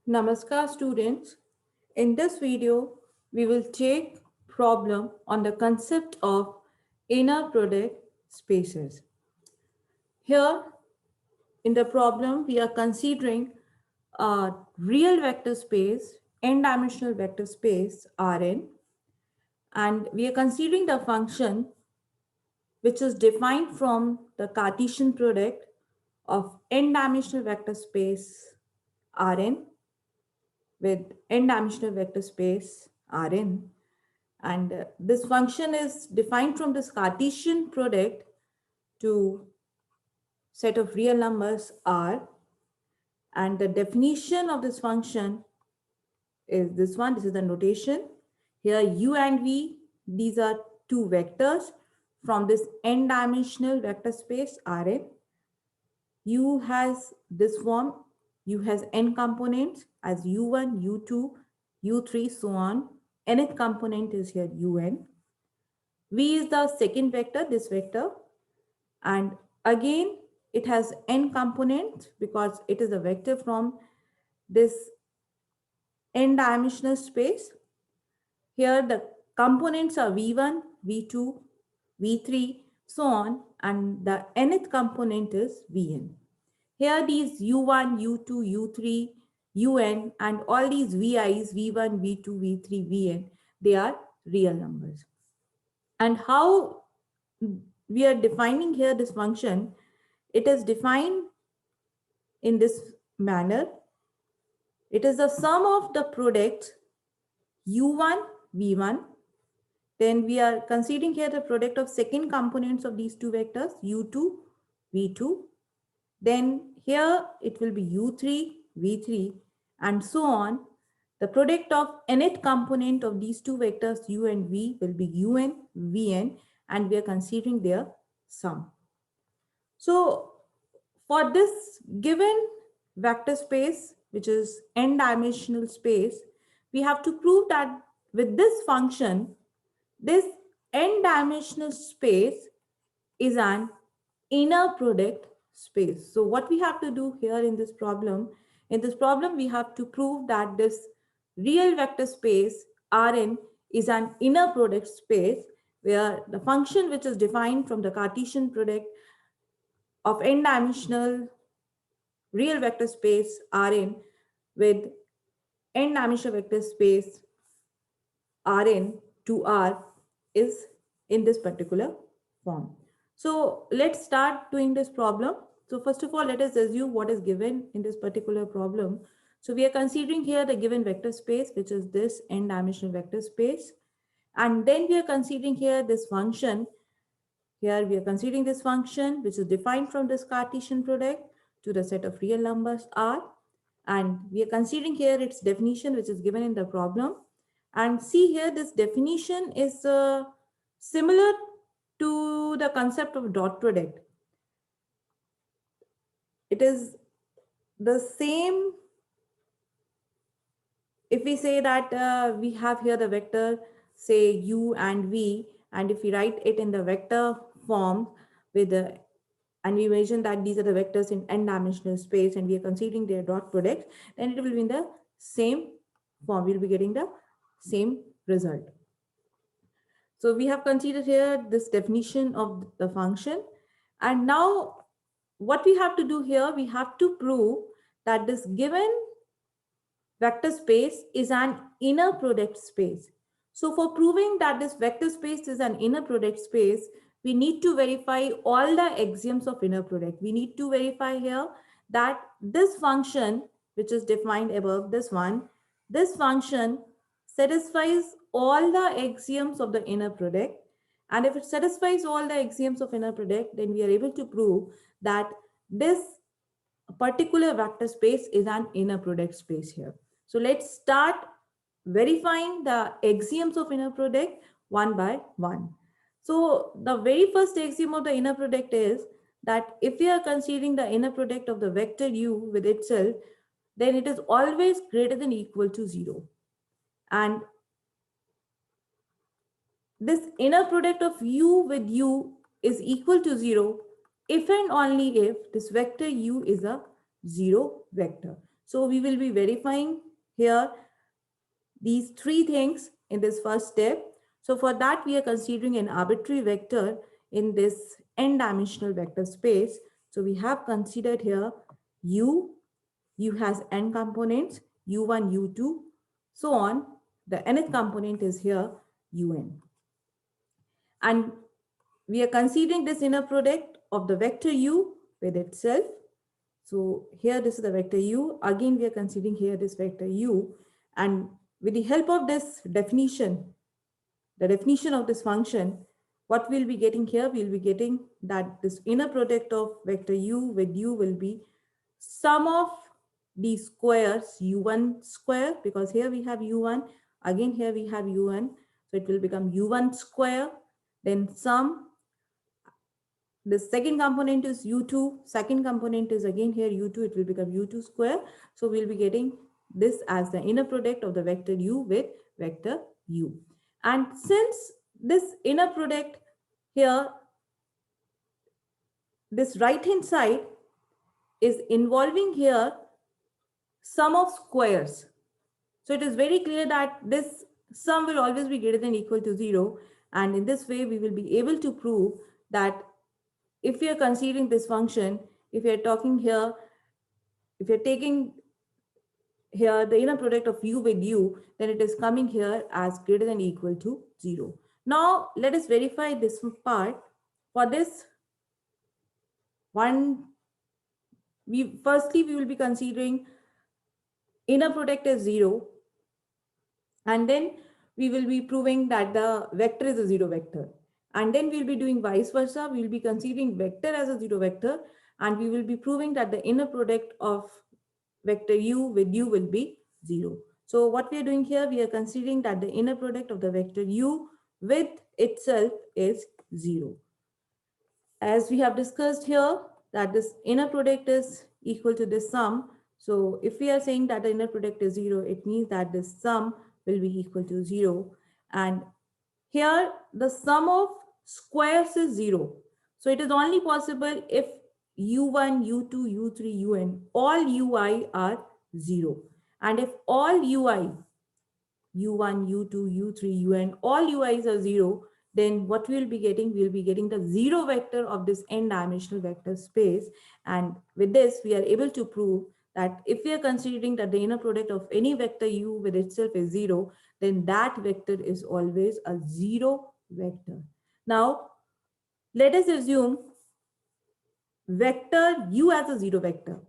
Namaskar students. In this video, we will take problem on the concept of inner product spaces. Here in the problem, we are considering a real vector space, n-dimensional vector space Rn, and we are considering the function which is defined from the Cartesian product of n-dimensional vector space Rn with n-dimensional vector space Rn. And this function is defined from this Cartesian product to set of real numbers R. And the definition of this function is this one. This is the notation. Here u and v, these are two vectors from this n-dimensional vector space Rn. U has this form. U has n components as u1, u2, u3, so on. Nth component is here un. V is the second vector, this vector. And again, it has n components because it is a vector from this n-dimensional space. Here the components are v1, v2, v3, so on. And the nth component is vn. Here these u1, u2, u3, un and all these vi's, v1, v2, v3, vn, they are real numbers. And how we are defining here this function, it is defined in this manner. It is the sum of the products u1, v1. Then we are considering here the product of second components of these two vectors u2, v2. Then here it will be u3, v3 and so on. The product of nth component of these two vectors u and v will be un, vn, and we are considering their sum. So for this given vector space, which is n-dimensional space, we have to prove that with this function, this n-dimensional space is an inner product space. So what we have to do here in this problem, we have to prove that this real vector space Rn is an inner product space where the function which is defined from the Cartesian product of n-dimensional real vector space Rn with n-dimensional vector space Rn to R is in this particular form. So let's start doing this problem. So first of all, let us assume what is given in this particular problem. So we are considering here the given vector space, which is this n-dimensional vector space. And then we are considering here this function. Here we are considering this function, which is defined from this Cartesian product to the set of real numbers R. And we are considering here its definition, which is given in the problem. And see here, this definition is similar to the concept of dot product. It is the same. If we say that we have here the vector, say u and v, and if we write it in the vector form with the, and we mention that these are the vectors in n-dimensional space and we are considering their dot products, then it will be in the same form. We'll be getting the same result. So we have considered here this definition of the function. And now what we have to do here, we have to prove that this given vector space is an inner product space. So for proving that this vector space is an inner product space, we need to verify all the axioms of inner product. We need to verify here that this function, which is defined above, this function satisfies all the axioms of the inner product. And if it satisfies all the axioms of inner product, then we are able to prove that this particular vector space is an inner product space here. So let's start verifying the axioms of inner product one by one. So the very first axiom of the inner product is that if we are considering the inner product of the vector u with itself, then it is always greater than equal to 0. And this inner product of u with u is equal to 0 if and only if this vector u is a 0 vector. So we will be verifying here these three things in this first step. So for that, we are considering an arbitrary vector in this n-dimensional vector space. So we have considered here U has n components, U1, U2, so on. The nth component is here, Un. And we are considering this inner product of the vector U with itself. So here this is the vector U. Again, we are considering here this vector U. And with the help of this definition, the definition of this function, what we'll be getting here, we'll be getting that this inner product of vector U with U will be sum of the squares U1 square, because here we have U1, again here we have U1, so it will become U1 square, then sum. The second component is U2, second component is again here U2, it will become U2 square. So we'll be getting this as the inner product of the vector U with vector U. And since this inner product here, this right hand side is involving here sum of squares. So it is very clear that this sum will always be greater than equal to 0. And in this way, we will be able to prove that if we are considering this function, if we are talking here, if you're taking here the inner product of U with U, then it is coming here as greater than equal to 0. Now, let us verify this part. For this one, firstly, we will be considering inner product as 0. And then we will be proving that the vector is a 0 vector. And then we'll be doing vice versa. We'll be considering vector as a 0 vector. And we will be proving that the inner product of vector U with U will be 0. So what we are doing here, we are considering that the inner product of the vector U with itself is 0. As we have discussed here, that this inner product is equal to this sum. So if we are saying that the inner product is 0, it means that this sum will be equal to 0. And here the sum of squares is 0. So it is only possible if U1, U2, U3, Un, all Ui are 0. And if all Ui, U1, U2, U3, Un, all Ui's are 0, then what we'll be getting the 0 vector of this n-dimensional vector space. And with this, we are able to prove that if we are considering that the inner product of any vector U with itself is 0, then that vector is always a 0 vector. Now, let us assume vector U as a 0 vector.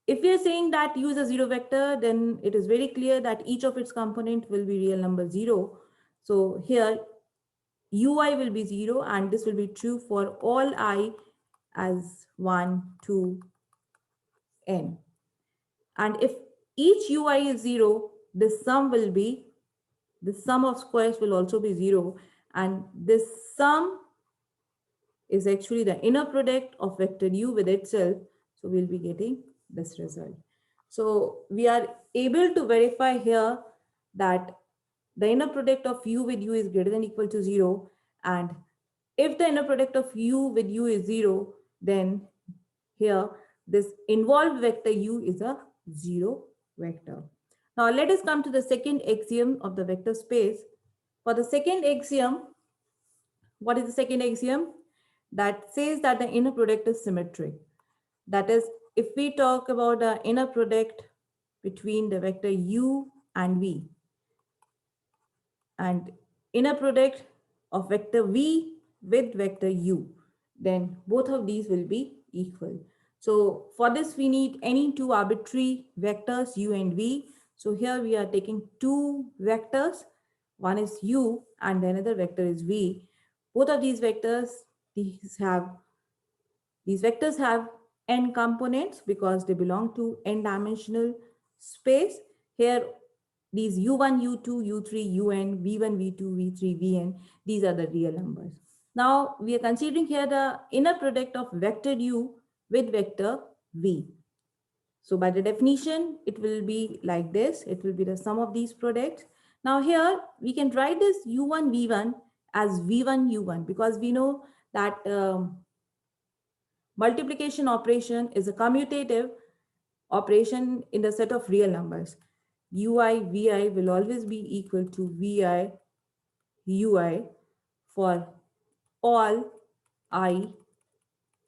If we are saying that U is a 0 vector, then it is very clear that each of its component will be real number 0. So here Ui will be 0, and this will be true for all I as 1, 2, n. And if each Ui is 0, the sum of squares will also be 0. And this sum is actually the inner product of vector U with itself. So we'll be getting this result. So we are able to verify here that the inner product of U with U is greater than equal to 0. And if the inner product of U with U is 0, then here this involved vector U is a 0 vector. Now let us come to the second axiom of the vector space. For the second axiom, what is the second axiom? That says that the inner product is symmetric. That is, if we talk about the inner product between the vector U and V, and inner product of vector V with vector U, then both of these will be equal. So for this, we need any two arbitrary vectors U and V. So here we are taking two vectors. One is U and the another vector is V. Both of these vectors, these vectors have n components because they belong to n-dimensional space. Here, these U1, U2, U3, Un, V1, V2, V3, Vn, these are the real numbers. Now, we are considering here the inner product of vector U with vector V. So by the definition, it will be like this. It will be the sum of these products. Now here, we can write this U1, V1 as V1, U1 because we know that multiplication operation is a commutative operation in the set of real numbers. Ui vi will always be equal to vi ui for all I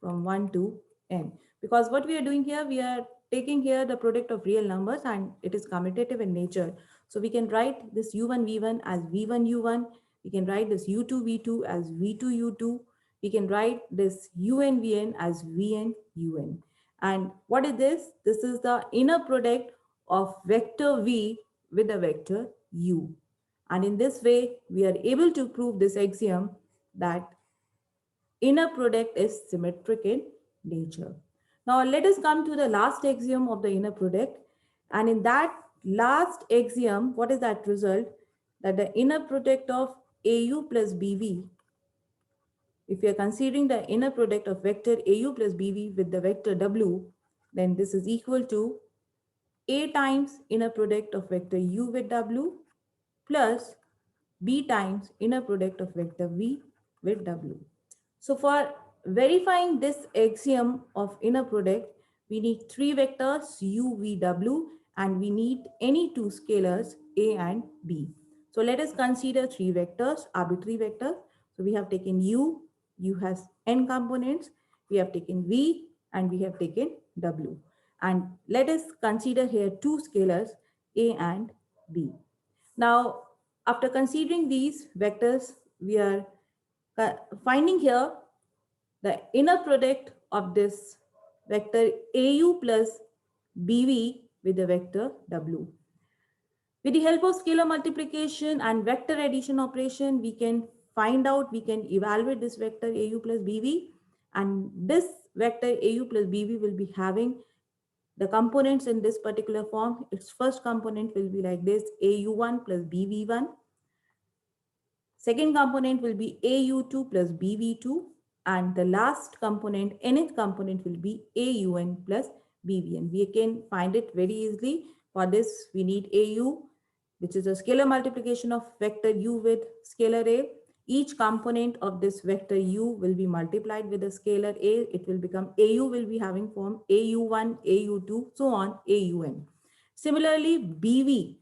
from 1 to n. Because what we are doing here, we are taking here the product of real numbers and it is commutative in nature. So we can write this u1 v1 as v1 u1. We can write this u2 v2 as v2 u2. We can write this un vn as vn un. And what is this? This is the inner product of vector v with the vector u. And in this way, we are able to prove this axiom that inner product is symmetric in nature. Now let us come to the last axiom of the inner product. And in that last axiom, what is that result? That the inner product of AU plus BV, if we are considering the inner product of vector AU plus BV with the vector W, then this is equal to A times inner product of vector U with W plus B times inner product of vector V with W. So for verifying this axiom of inner product, we need three vectors u, v, w, and we need any two scalars a and b. So let us consider three vectors, arbitrary vectors. So we have taken u has n components, we have taken v, and we have taken w. And let us consider here two scalars a and b. Now, after considering these vectors, we are finding here the inner product of this vector AU plus BV with the vector W. With the help of scalar multiplication and vector addition operation, we can find out, we can evaluate this vector AU plus BV, and this vector AU plus BV will be having the components in this particular form. Its first component will be like this, AU1 plus BV1. Second component will be AU2 plus BV2, and the last component, nth component, will be AUN plus BVN. We can find it very easily. For this, we need AU, which is a scalar multiplication of vector U with scalar A. Each component of this vector U will be multiplied with a scalar A. It will become AU will be having form AU1, AU2, so on, AUN. Similarly, BV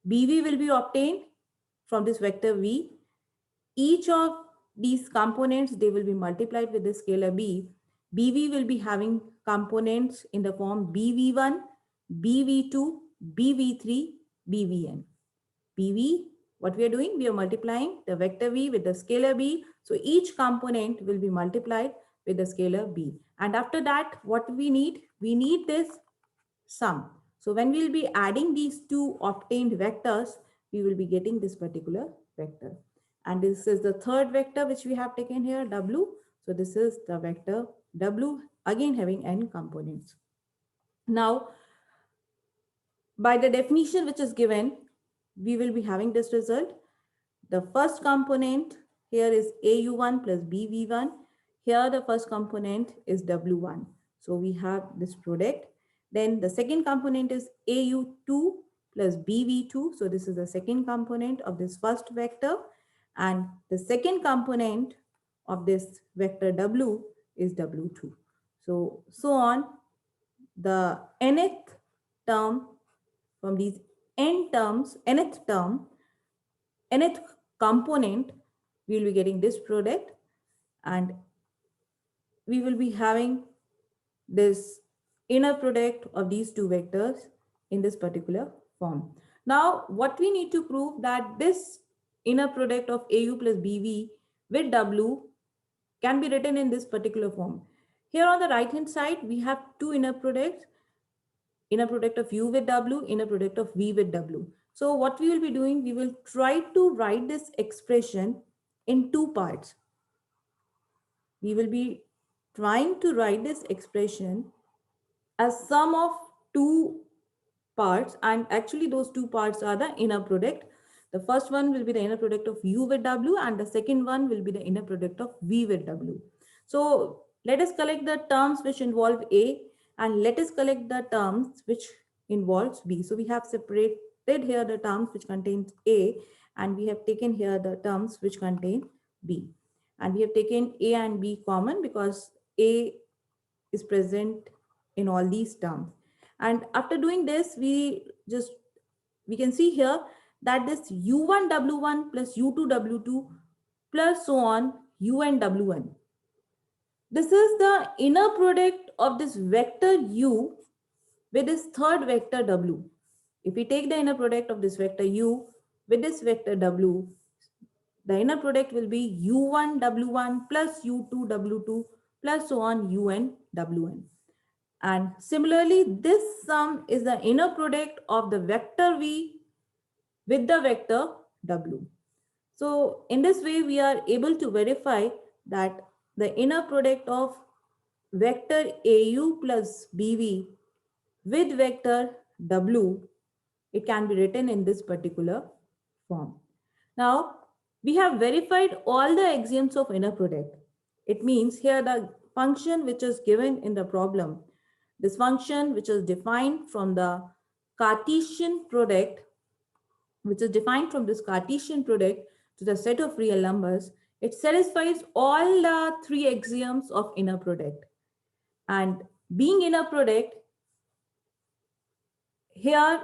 will be obtained from this vector V. Each of these components, they will be multiplied with the scalar B. BV will be having components in the form BV1, BV2, BV3, BVN. BV, what we are doing? We are multiplying the vector V with the scalar B. So each component will be multiplied with the scalar B. And after that, what we need? We need this sum. So when we will be adding these two obtained vectors, we will be getting this particular vector. And this is the third vector which we have taken here, W. So this is the vector W, again having n components. Now, by the definition which is given, we will be having this result. The first component here is AU1 plus BV1. Here the first component is W1. So we have this product. Then the second component is AU2 plus BV2. So this is the second component of this first vector. And the second component of this vector W is W2. So on, the nth term from these n terms, nth term, nth component, we will be getting this product, and we will be having this inner product of these two vectors in this particular form. Now, what we need to prove that this inner product of AU plus BV with W can be written in this particular form. Here on the right hand side, we have two inner products, inner product of U with W, inner product of V with W. So what we will be doing, we will try to write this expression in two parts. We will be trying to write this expression as sum of two parts, and actually those two parts are the inner product. The first one will be the inner product of U with W, and the second one will be the inner product of V with W. So let us collect the terms which involve A, and let us collect the terms which involves B. So we have separated here the terms which contains A, and we have taken here the terms which contain B. And we have taken A and B common because A is present in all these terms. And after doing this, we can see here that this u1 w1 plus u2 w2 plus so on un w1. This is the inner product of this vector u with this third vector w. If we take the inner product of this vector u with this vector w, the inner product will be u1 w1 plus u2 w2 plus so on un wn. And similarly, this sum is the inner product of the vector v with the vector w. So in this way, we are able to verify that the inner product of vector au plus bv with vector w, it can be written in this particular form. Now, we have verified all the axioms of inner product. It means here the function which is given in the problem, this function which is defined from the Cartesian product, which is defined from this Cartesian product to the set of real numbers, it satisfies all the three axioms of inner product. And being inner product, here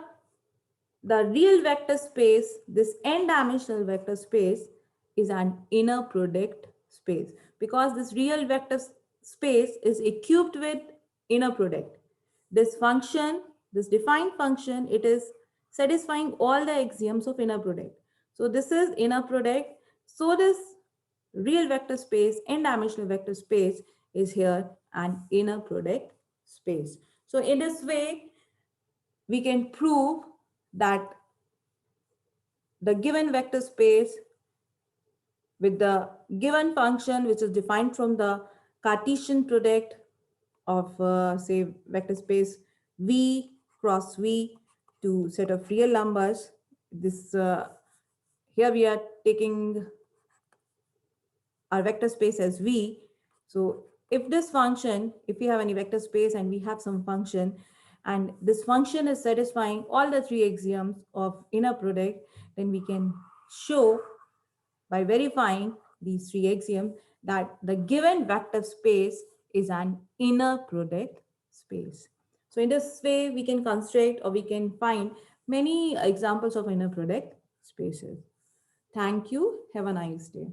the real vector space, this n-dimensional vector space, is an inner product space because this real vector space is equipped with inner product. This function, this defined function, it is satisfying all the axioms of inner product. So this is inner product. So this real vector space, n-dimensional vector space, is here an inner product space. So in this way, we can prove that the given vector space with the given function which is defined from the Cartesian product of say vector space v cross v to set of real numbers. This here we are taking our vector space as v. So if this function, if we have any vector space and we have some function, and this function is satisfying all the three axioms of inner product, then we can show by verifying these three axioms that the given vector space is an inner product space. So in this way, we can construct or we can find many examples of inner product spaces. Thank you. Have a nice day.